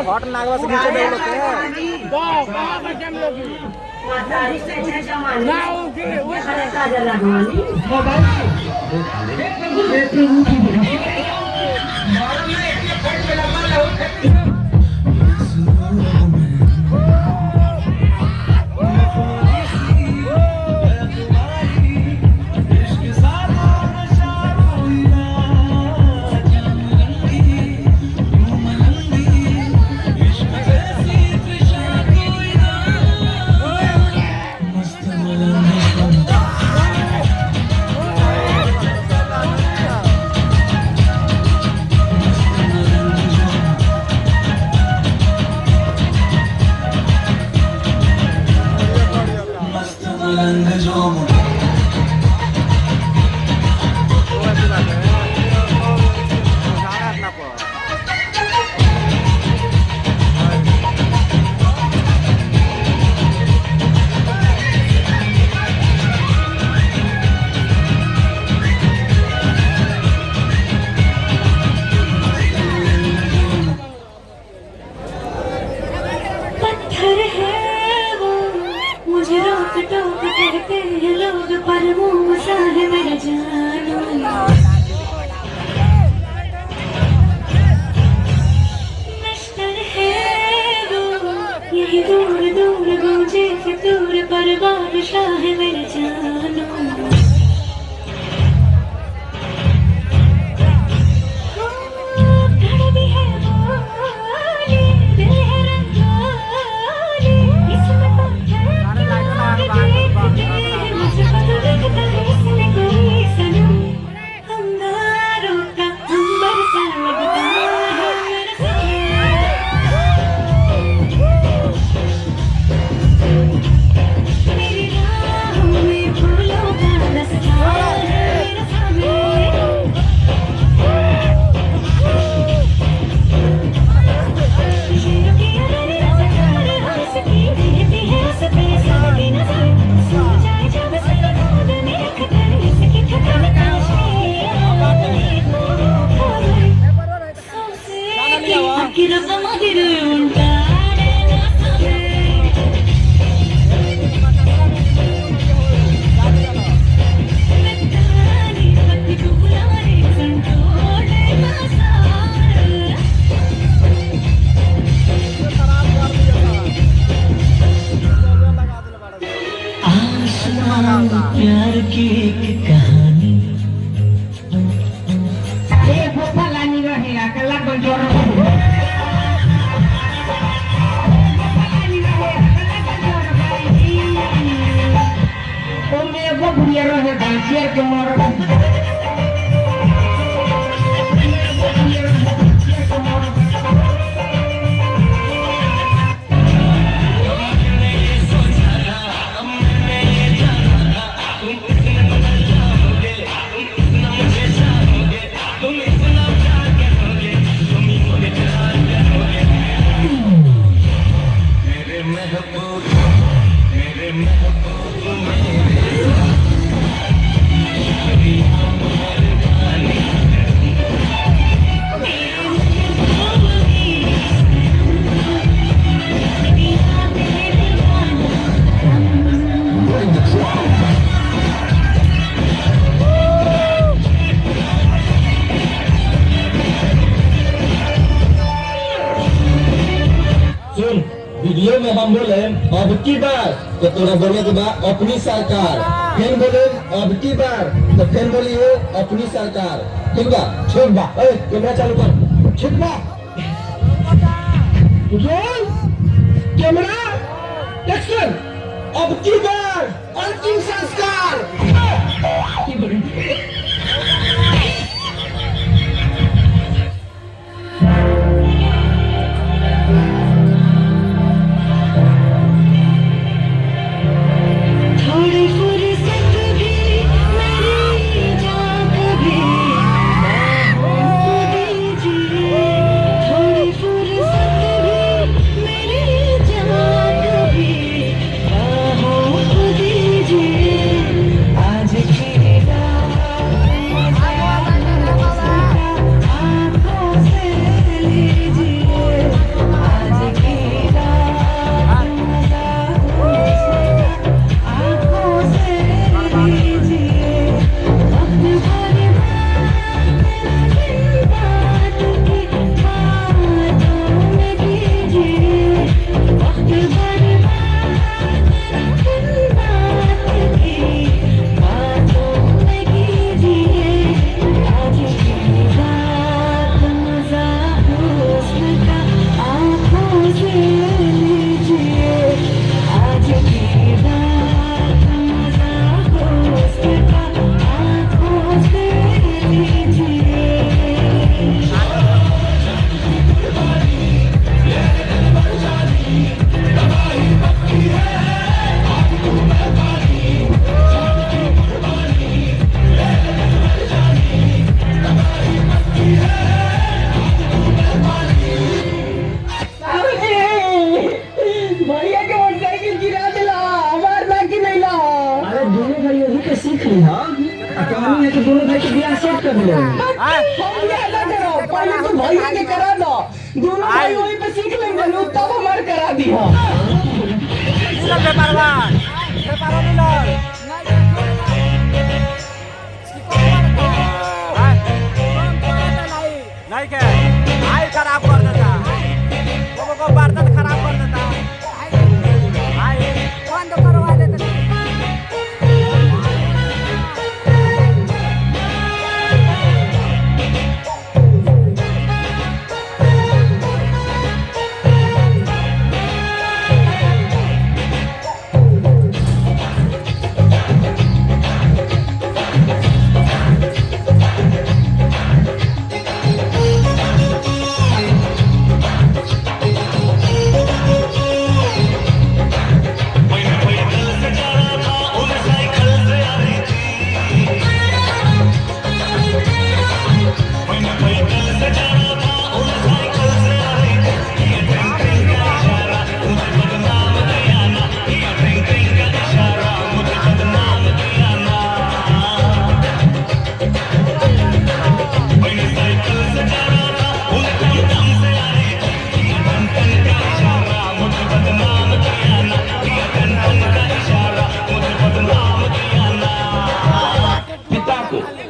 Hot Nagwa से नीचे दे लोग प्यार की एक कहानी अकेला कोई जोर बुढ़िया रहे डांसियर के मारो वीडियो में हम बोले अब की बार तो तोरा बोले के बाद अपनी सरकार फिर बोले अब की बार तो फिर बोलिए अपनी सरकार ठीक बा ठीक बा कैमरा चालू कर ठीक बा कैमरा एक्शन अब की बार अंतिम संस्कार आज की कर लो हाँ? हम क्या ना करो, पहले तो भैया के करा दो, दोनों भाई वहीं पे सीख लेंगे लो, तब हमारे करा दिया। मिलल पेपरवा मिलल। हाँ? नहीं के आई खराब कर देता, को बर्तन खराब कर देता। आई बंद करवा देते।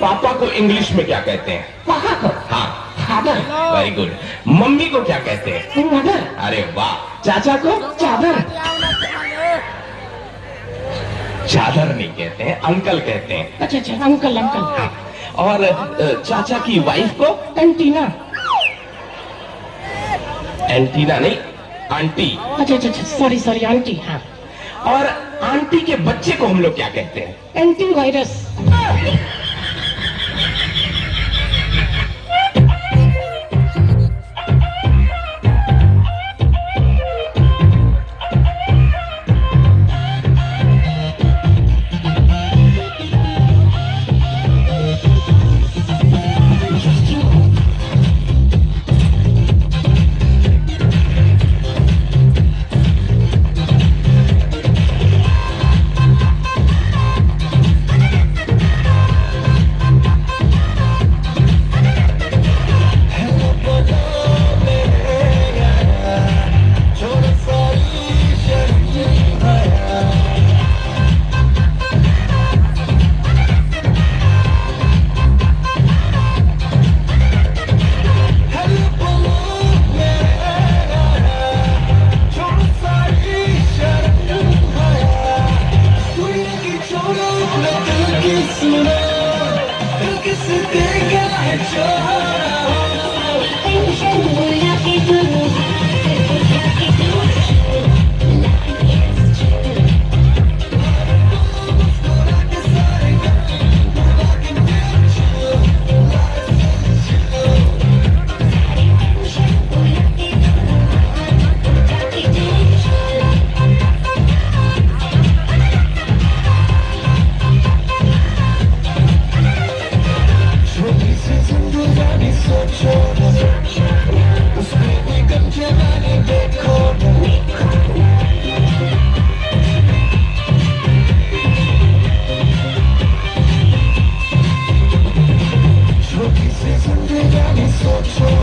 पापा को इंग्लिश में क्या कहते हैं? पापा को हाँ, फादर, वेरी गुड। मम्मी को क्या कहते हैं? मदर, अरे वाह। चाचा को? चादर, चादर नहीं कहते हैं, अंकल कहते हैं। अच्छा अच्छा, अंकल अंकल, हाँ। और चाचा की वाइफ को? एंटीना, एंटीना नहीं, आंटी। अच्छा अच्छा अच्छा, सॉरी सॉरी, आंटी, हाँ, और आंटी के बच्चे को हम लोग क्या कहते हैं? एंटी वायरस, छोटी सी जिंदगानी सोचो